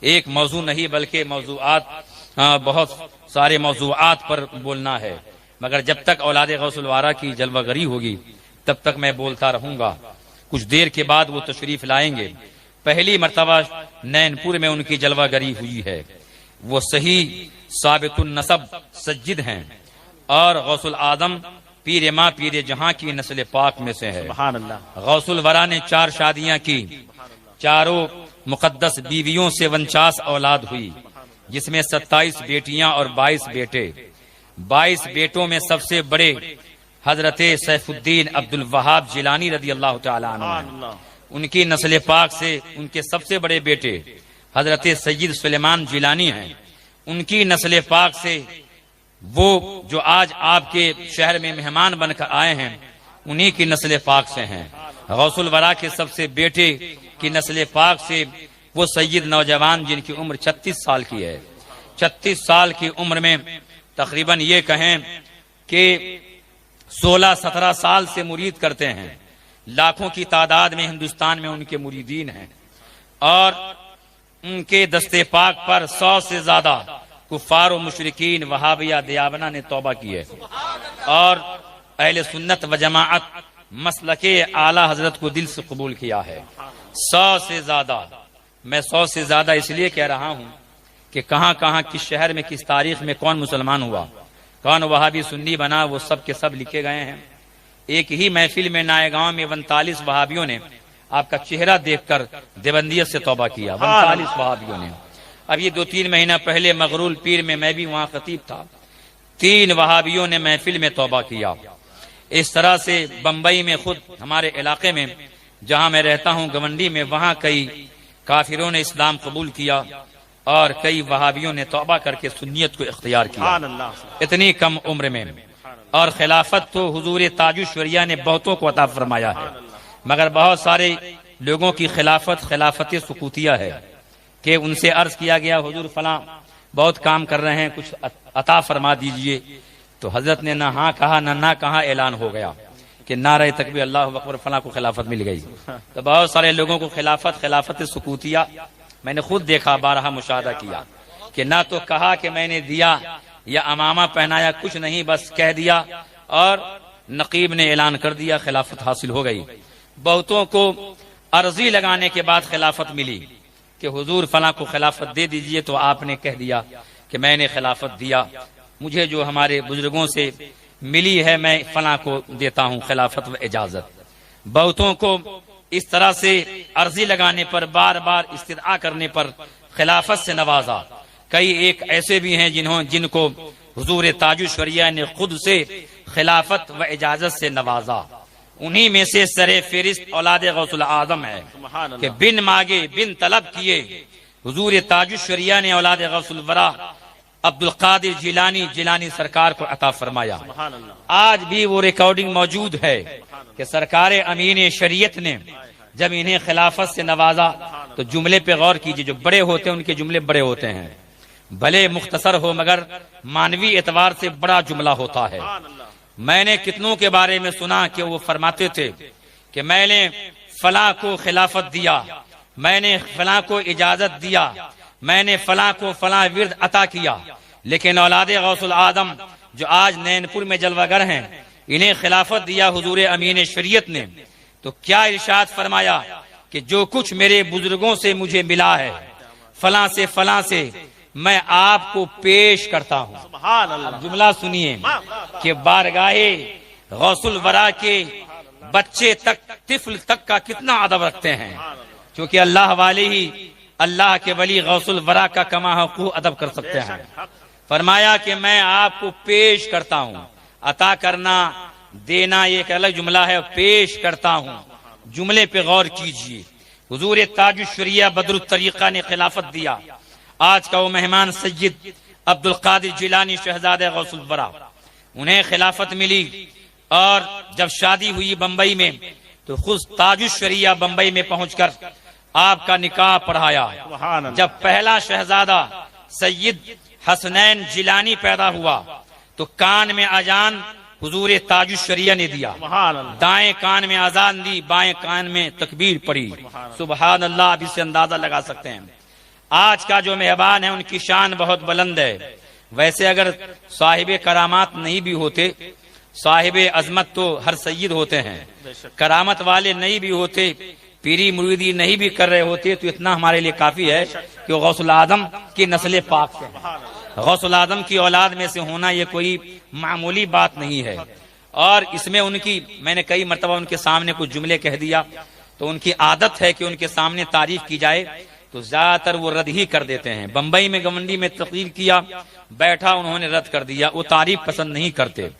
एक मौजू नहीं बल्कि मौजूआत बहुत सारे मौजूआत पर बोलना है, मगर जब तक औलाद गौसुल वारा की जलवागरी होगी तब तक मैं बोलता रहूंगा। कुछ देर के बाद वो तशरीफ लाएंगे। पहली मर्तबा नैनपुर में उनकी जलवागरी हुई है। वो सही साबितुन नसब सज्जिद हैं और गौसुल आदम पीर माँ पीर जहां की नस्ल पाक में से है। गौसुल वरा ने 4 शादियां की, चारों मुकद्दस बीवियों से 49 औलाद हुई, जिसमें 27 बेटियां और 22 बेटे। 22 बेटों में सबसे बड़े हजरत सैफुद्दीन अब्दुल वहाब जिलानी रदी अल्लाह तआला अन्हु। उनकी नस्ल पाक से उनके सबसे बड़े बेटे हजरत सैयद सुलेमान जिलानी हैं। उनकी नस्ल पाक से वो जो आज आपके शहर में मेहमान बनकर आए हैं, उन्हीं की नस्ल पाक से हैं। गौसुल वरा के सबसे बेटे की नस्ल पाक से वो सैयद नौजवान जिनकी उम्र 36 साल की है। 36 साल की उम्र में तकरीबन ये कहें कि 16-17 साल से मुरीद करते हैं। लाखों की तादाद में हिंदुस्तान में उनके मुरीदीन हैं और उनके दस्ते पाक पर 100 से ज्यादा कुफार व मुशरिकीन वहाबिया दियाबना ने तौबा की है और अहले सुन्नत व जमाअत मसलके आला हजरत को दिल से कबूल किया है। 100 से ज्यादा, मैं 100 से ज्यादा इसलिए कह रहा हूं कि कहां कहां किस शहर में किस तारीख में कौन मुसलमान हुआ, कौन वहाबी सुन्नी बना, वो सब के सब लिखे गए हैं। एक ही महफिल में नायगांव में 49 वहाबियों ने आपका चेहरा देखकर देवबंदियत से तौबा किया। 49 वहाबियों ने। अब ये 2-3 महीना पहले मगरूल पीर में मैं भी वहां खतीब था, 3 वहाबियों ने महफिल में तौबा किया। इस तरह से बंबई में खुद हमारे इलाके में जहां मैं रहता हूं गवंडी में, वहां कई काफिरों ने इस्लाम कबूल किया और कई वहाबियों ने तौबा करके सुन्नियत को इख्तियार किया इतनी कम उम्र में। और खिलाफत तो हुजूर ताजुश्वरिया ने बहुतों को अता फरमाया है, मगर बहुत सारे लोगों की खिलाफत सुकूतिया है कि उनसे अर्ज किया गया हुजूर फला बहुत काम कर रहे हैं, कुछ अता फरमा दीजिए। तो हजरत ने ना हाँ कहा ना कहा, ऐलान हो गया कि नारे तकबीर अल्लाहु अकबर, फला को खिलाफत मिल गई। तो बहुत सारे लोगों को खिलाफत सुकूतिया मैंने खुद देखा, बारहा मुशाहदा किया कि ना तो कहा कि मैंने दिया या अमामा पहनाया, कुछ नहीं, बस कह दिया और नकीब ने ऐलान कर दिया, खिलाफत हासिल हो गई। बहुतों को अर्जी लगाने के बाद खिलाफत मिली कि हुजूर फला को खिलाफत दे दीजिए, तो आपने कह दिया कि मैंने खिलाफत दिया, मुझे जो हमारे बुजुर्गों से मिली है मैं फला को देता हूँ खिलाफत व इजाजत। बहुतों को इस तरह से अर्जी लगाने पर, बार बार इस्तिदआ करने पर खिलाफत से नवाजा। कई एक ऐसे भी हैं जिनको हुजूर ताजुश्वरिया ने खुद से खिलाफत व इजाजत से नवाजा। उन्हीं में से सरे फेरिस्त औलाद गौसुल आजम है कि बिन मांगे बिन तलब किए हुजूर ताजुश्वरिया ने औलाद गौसुल वरा अब्दुल कादिर जिलानी सरकार को अता फरमाया। आज भी वो रिकॉर्डिंग मौजूद है कि सरकार अमीन शरीयत ने जब इन्हें खिलाफत से नवाजा तो जुमले पे गौर कीजिए, जो बड़े होते हैं उनके जुमले बड़े होते हैं, भले मुख्तसर हो मगर मानवी एतबार से बड़ा जुमला होता है। मैंने कितनों के बारे में सुना कि वो फरमाते थे कि मैंने फला को खिलाफत दिया, मैंने फला को इजाजत दिया, मैंने फला को फला विर्द अता किया, लेकिन औलाद गौसुल आदम जो आज नैनपुर में जलवागर हैं, इन्हें खिलाफत दिया हुजूर अमीन शरीयत ने। तो क्या इरशाद फरमाया कि जो कुछ मेरे बुजुर्गों से मुझे मिला है फला से मैं आपको पेश करता हूँ। जुमला सुनिए कि बारगाहे गौसुल वरा के बच्चे तक, तिफल तक का कितना अदब रखते हैं, क्योंकि अल्लाह वाले ही अल्लाह के वली गौसुल वरा का कमा हकू अदब कर सकते हैं। फरमाया कि मैं आपको पेश करता हूँ। अता करना देना एक अलग जुमला है, पेश करता हूँ, जुमले पे गौर कीजिए। हुजूर ताजुश्वरिया बदरुत तरीका ने खिलाफत दिया। आज का वो मेहमान सैयद अब्दुल कादिर जिलानी शहजादे गौसुल वरा, उन्हें खिलाफत मिली और जब शादी हुई बंबई में तो खुद ताजुश्वरिया बंबई में पहुंचकर आपका निकाह पढ़ाया। जब पहला शहजादा सैयद हसनैन जिलानी पैदा हुआ तो कान में अजान हुजूर ताजुश्वरिया ने दिया, दाएं कान में अजान दी, बाएं कान में तकबीर पड़ी। सुबहान अल्लाह, अब इससे अंदाजा लगा सकते हैं। आज का जो मेहमान है उनकी शान बहुत बुलंद है। वैसे अगर साहिब करामात नहीं भी होते, साहिब अजमत तो हर सैयद होते हैं, करामत वाले नहीं भी होते, पीरी मुरीदी नहीं भी कर रहे होते, तो इतना हमारे लिए काफी है कि गौसुल आदम की नस्ल पाक से है। गौसुल आदम की औलाद में से होना ये कोई मामूली बात नहीं है। और इसमें उनकी, मैंने कई मरतबा उनके सामने कुछ जुमले कह दिया, तो उनकी आदत है कि उनके सामने तारीफ की जाए तो ज्यादातर वो रद्द ही कर देते हैं। बंबई में गवंडी में तकरीर किया, बैठा, उन्होंने रद्द कर दिया, वो तारीफ पसंद नहीं करते।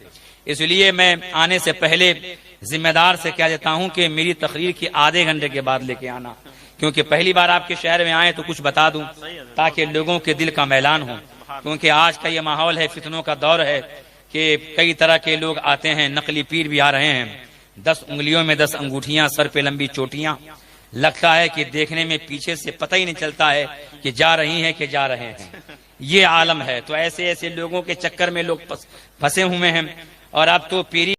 इसलिए मैं आने से पहले जिम्मेदार से कह देता हूं कि मेरी तकरीर की आधे घंटे के बाद लेके आना, क्योंकि पहली बार आपके शहर में आए तो कुछ बता दूं ताकि लोगों के दिल का मैलान हो। क्योंकि आज का ये माहौल है, फितनों का दौर है कि कई तरह के लोग आते हैं, नकली पीर भी आ रहे हैं, 10 उंगलियों में 10 अंगूठियां, सर पे लंबी चोटियां, लगता है कि देखने में पीछे से पता ही नहीं चलता है कि जा रही हैं कि जा रहे हैं। ये आलम है। तो ऐसे ऐसे लोगों के चक्कर में लोग फंसे हुए हैं। और अब तो पीरी